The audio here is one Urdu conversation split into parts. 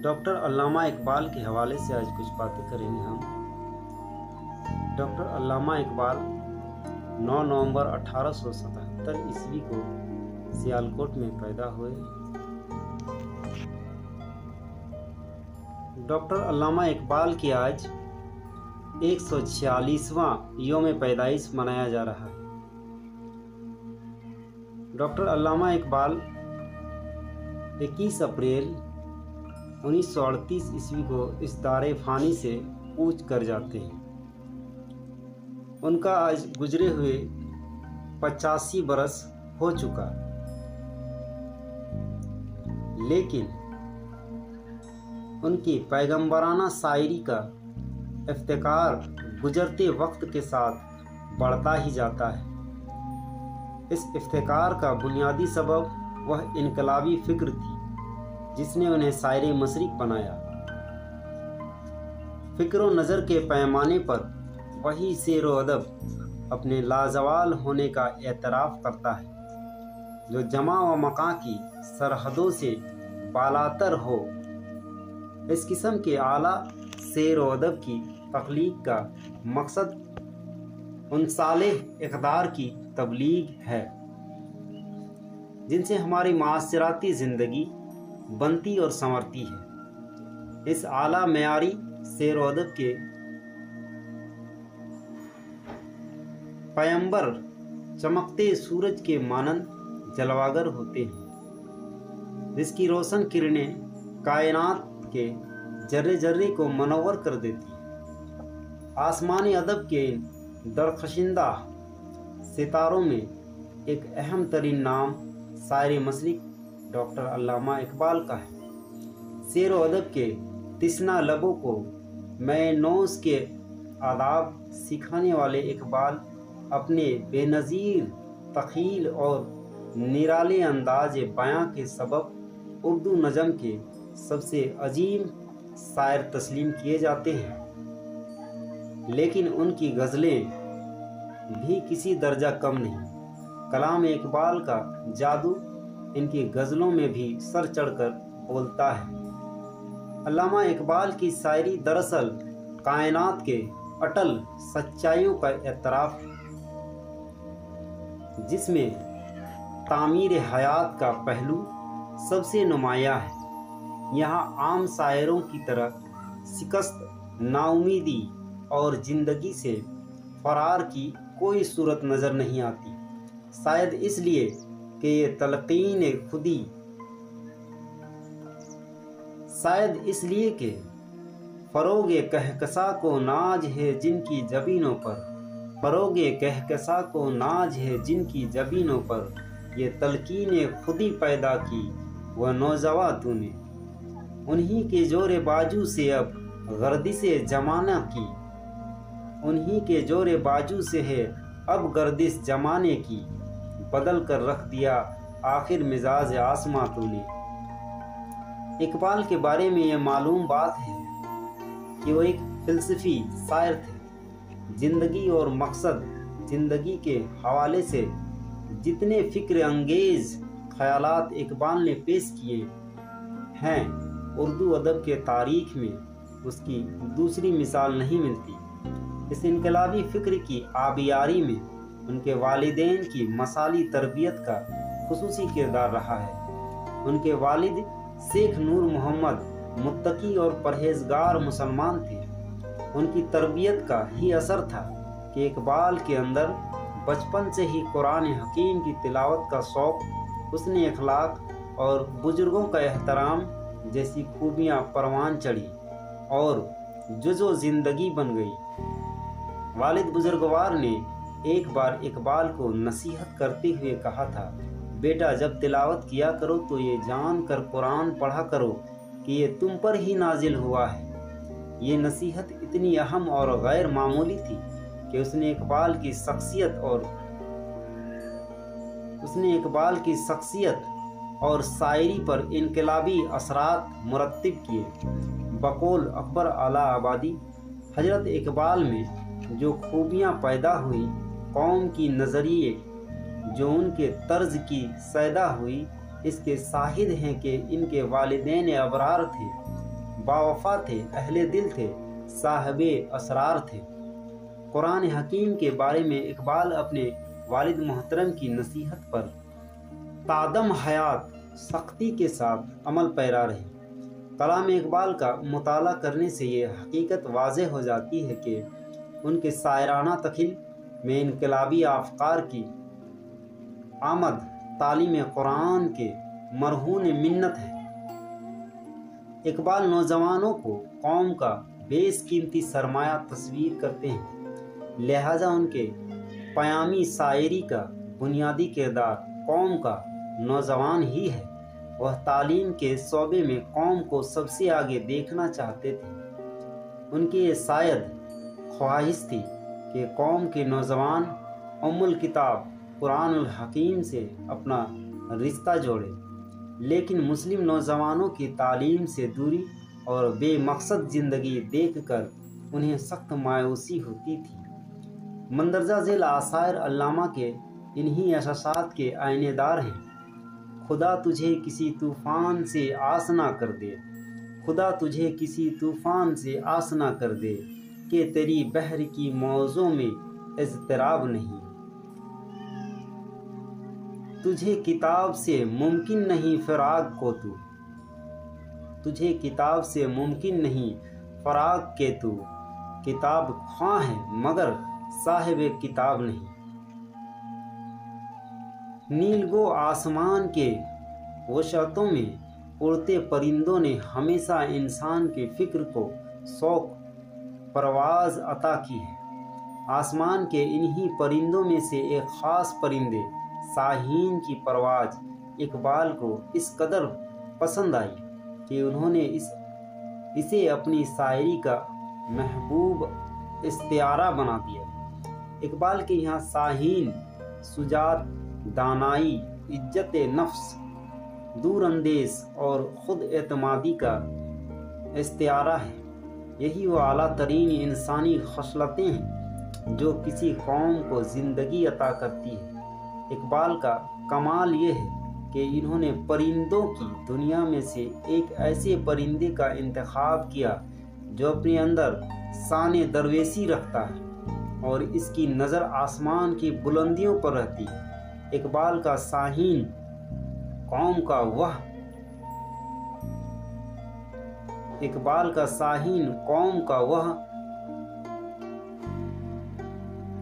ڈاکٹر علامہ اقبال کے حوالے سے آج کچھ باتیں کریں گے ہم۔ ڈاکٹر علامہ اقبال 9 نومبر 1877 عیسوی کو سیالکوٹ میں پیدا ہوئے۔ ڈاکٹر علامہ اقبال کی آج 146واں یوم پیدائش منایا جا رہا ہے۔ ڈاکٹر علامہ اقبال 21 اپریل 1938 عیسوی کو اس دار فانی سے کوچ کر جاتے ہیں۔ ان کا آج گزرے ہوئے 85 برس ہو چکا، لیکن ان کی پیغمبرانہ شاعری کا افتخار گزرتے وقت کے ساتھ بڑھتا ہی جاتا ہے۔ اس افتخار کا بنیادی سبب وہ انقلابی فکر تھی جس نے انہیں شاعر مشرق بنایا۔ فکر و نظر کے پیمانے پر وہی شعر و ادب اپنے لازوال ہونے کا اعتراف کرتا ہے جو جمع و مکاں کی سرحدوں سے بالاتر ہو۔ اس قسم کے اعلیٰ شعر و ادب کی تخلیق کا مقصد ان صالح اقدار کی تبلیغ ہے جن سے ہماری معاشرتی زندگی بنتی اور سنورتی ہے۔ اس اعلیٰ معیاری شعر و ادب کے پیمبر چمکتے سورج کے مانند جلواگر ہوتے ہیں جس کی روشن کرنیں کائنات کے ذرے ذرے کو منور کر دیتی ہیں۔ آسمانی ادب کے درخشندہ ستاروں میں ایک اہم ترین نام شاعر مشرق ڈاکٹر علامہ اقبال کا ہے۔ شعر و ادب کے تشنہ لبوں کو میں نوش کے آداب سکھانے والے اقبال اپنے بے نظیر تخیل اور نرالے انداز بیاں کے سبب اردو نظم کے سب سے عظیم شاعر تسلیم کیے جاتے ہیں، لیکن ان کی غزلیں بھی کسی درجہ کم نہیں۔ کلام اقبال کا جادو ان کی غزلوں میں بھی سر چڑھ کر بولتا ہے۔ علامہ اقبال کی شاعری دراصل کائنات کے اٹل سچائیوں کا اعتراف ہے، جس میں تعمیر حیات کا پہلو سب سے نمایاں ہے۔ یہاں عام شاعروں کی طرح شکست، ناامیدی اور زندگی سے فرار کی کوئی صورت نظر نہیں آتی، شاید اس لیے کہ یہ تلقین خودی، شاید اس لیے کہ فروغ کہکشاں کو ناز ہے جن کی جبینوں پر، فروغ کہکشاں کو ناز ہے جن کی جبینوں پر، یہ تلقین خودی پیدا کی وہ نوجواں تو نے، انہی کے زور باجو سے اب گردش زمانہ کی، انہی کے زور باجو سے ہے اب گردش زمانے کی، بدل کر رکھ دیا آخر مزاج آسماں تو نے۔ اقبال کے بارے میں یہ معلوم بات ہے کہ وہ ایک فلسفی شاعر تھے۔ زندگی اور مقصد زندگی کے حوالے سے جتنے فکر انگیز خیالات اقبال نے پیش کیے ہیں، اردو ادب کے تاریخ میں اس کی دوسری مثال نہیں ملتی۔ اس انقلابی فکر کی آبیاری میں ان کے والدین کی مثالی تربیت کا خصوصی کردار رہا ہے۔ ان کے والد شیخ نور محمد متقی اور پرہیزگار مسلمان تھے۔ ان کی تربیت کا ہی اثر تھا کہ اقبال کے اندر بچپن سے ہی قرآن حکیم کی تلاوت کا شوق، حسن اخلاق اور بزرگوں کا احترام جیسی خوبیاں پروان چڑھی اور جزو زندگی بن گئی۔ والد بزرگوار نے ایک بار اقبال کو نصیحت کرتے ہوئے کہا تھا، بیٹا جب تلاوت کیا کرو تو یہ جان کر قرآن پڑھا کرو کہ یہ تم پر ہی نازل ہوا ہے۔ یہ نصیحت اتنی اہم اور غیر معمولی تھی کہ اس نے اقبال کی شخصیت اور شاعری پر انقلابی اثرات مرتب کیے۔ بقول اکبر اعلیٰ آبادی، حضرت اقبال میں جو خوبیاں پیدا ہوئی، قوم کی نظریے جو ان کے طرز کی شیدا ہوئی، اس کے شاہد ہیں کہ ان کے والدین ابرار تھے۔ باوفا تھے، اہل دل تھے، صاحب اسرار تھے۔ قرآن حکیم کے بارے میں اقبال اپنے والد محترم کی نصیحت پر تادم حیات سختی کے ساتھ عمل پیرا رہے۔ کلام اقبال کا مطالعہ کرنے سے یہ حقیقت واضح ہو جاتی ہے کہ ان کے شاعرانہ تخیل میں انقلابی افکار کی آمد تعلیم قرآن کے مرہون منت ہے۔ اقبال نوجوانوں کو قوم کا بیش قیمتی سرمایہ تصور کرتے ہیں، لہذا ان کے پیامی شاعری کا بنیادی کردار قوم کا نوجوان ہی ہے۔ وہ تعلیم کے شعبے میں قوم کو سب سے آگے دیکھنا چاہتے تھے۔ ان کی یہ شاید خواہش تھی کہ قوم کے نوجوان ام الکتاب قرآن الحکیم سے اپنا رشتہ جوڑے، لیکن مسلم نوجوانوں کی تعلیم سے دوری اور بے مقصد زندگی دیکھ کر انہیں سخت مایوسی ہوتی تھی۔ مندرجہ ذیل آثار علامہ کے انہی احساسات کے آئینے دار ہیں۔ خدا تجھے کسی طوفان سے آس نہ کر دے، خدا تجھے کسی طوفان سے آس نہ کر دے کہ تیری بحر کی موجوں میں اضطراب نہیں۔ تجھے کتاب سے ممکن نہیں فراق کو تو، تجھے کتاب سے ممکن نہیں فراق کے تو کتاب خواں ہے مگر صاحب کتاب نہیں۔ نیلگو آسمان کے وسعتوں میں اڑتے پرندوں نے ہمیشہ انسان کے فکر کو شوق پرواز عطا کی ہے۔ آسمان کے انہی پرندوں میں سے ایک خاص پرندے شاہین کی پرواز اقبال کو اس قدر پسند آئی کہ انہوں نے اسے اپنی شاعری کا محبوب استعارہ بنا دیا۔ اقبال کے یہاں شاہین شجاعت، دانائی، عزت نفس، دور اندیش اور خود اعتمادی کا استعارہ ہے۔ یہی وہ اعلیٰ ترین انسانی خصلتیں ہیں جو کسی قوم کو زندگی عطا کرتی ہے۔ اقبال کا کمال یہ ہے کہ انہوں نے پرندوں کی دنیا میں سے ایک ایسے پرندے کا انتخاب کیا جو اپنے اندر شان درویشی رکھتا ہے اور اس کی نظر آسمان کی بلندیوں پر رہتی ہے۔ اقبال کا شاہین قوم کا وہ اقبال کا شاہین قوم کا وہ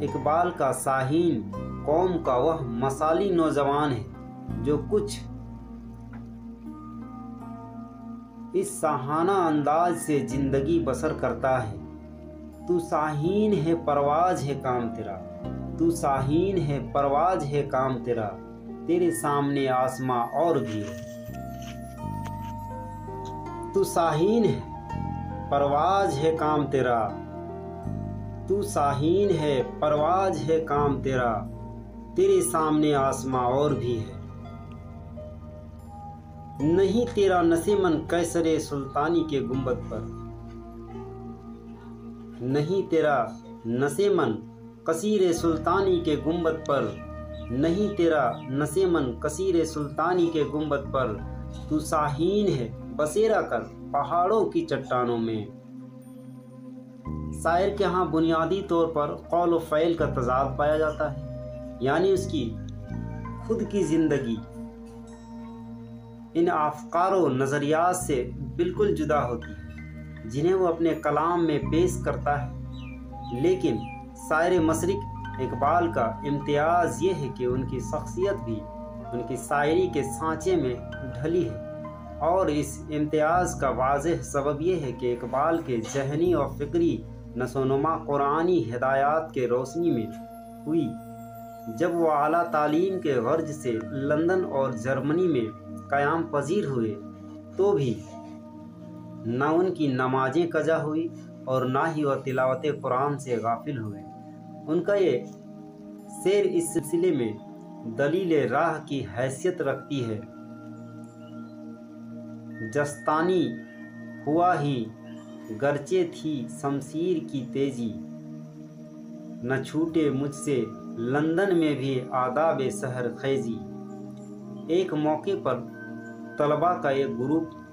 اقبال کا شاہین قوم کا وہ مثالی نوجوان ہے جو کچھ اس شاہانہ انداز سے زندگی بسر کرتا ہے۔ تو شاہین ہے پرواز ہے کام تیرا، تو شاہین ہے پرواز ہے کام تیرا، تیرے سامنے آسماں اور بھی ہے۔ تو شاہین ہے پرواز ہے کام تیرا، تو شاہین ہے پرواز ہے کام تیرا، تیرے سامنے آسماں اور بھی ہے۔ نہیں تیرا نشیمن قیصر سلطانی کے گنبد پر، نہیں تیرا نشیمن قصیر سلطانی کے گنبد پر، نہیں تیرا نشیمن قصیر سلطانی کے گنبد پر، تو شاہین ہے بسیرا کر پہاڑوں کی چٹانوں میں۔ شاعر کے ہاں بنیادی طور پر قول و فعل کا تضاد پایا جاتا ہے، یعنی اس کی خود کی زندگی ان افکار و نظریات سے بالکل جدا ہوتی ہے جنہیں وہ اپنے کلام میں پیش کرتا ہے۔ لیکن شاعر مشرق اقبال کا امتیاز یہ ہے کہ ان کی شخصیت بھی ان کی شاعری کے سانچے میں ڈھلی ہے، اور اس امتیاز کا واضح سبب یہ ہے کہ اقبال کے ذہنی اور فکری نشوونما قرآنی ہدایات کے روشنی میں ہوئی۔ جب وہ اعلیٰ تعلیم کے غرض سے لندن اور جرمنی میں قیام پذیر ہوئے تو بھی نہ ان کی نمازیں قضا ہوئی اور نہ ہی وہ تلاوت قرآن سے غافل ہوئے۔ ان کا یہ شعر اس سلسلے میں دلیل راہ کی حیثیت رکھتی ہے۔ جستانی ہوا ہی گرچہ تھی شمشیر کی تیزی، نہ چھوٹے مجھ سے لندن میں بھی آداب سحر خیزی۔ ایک موقع پر طلباء کا ایک گروپ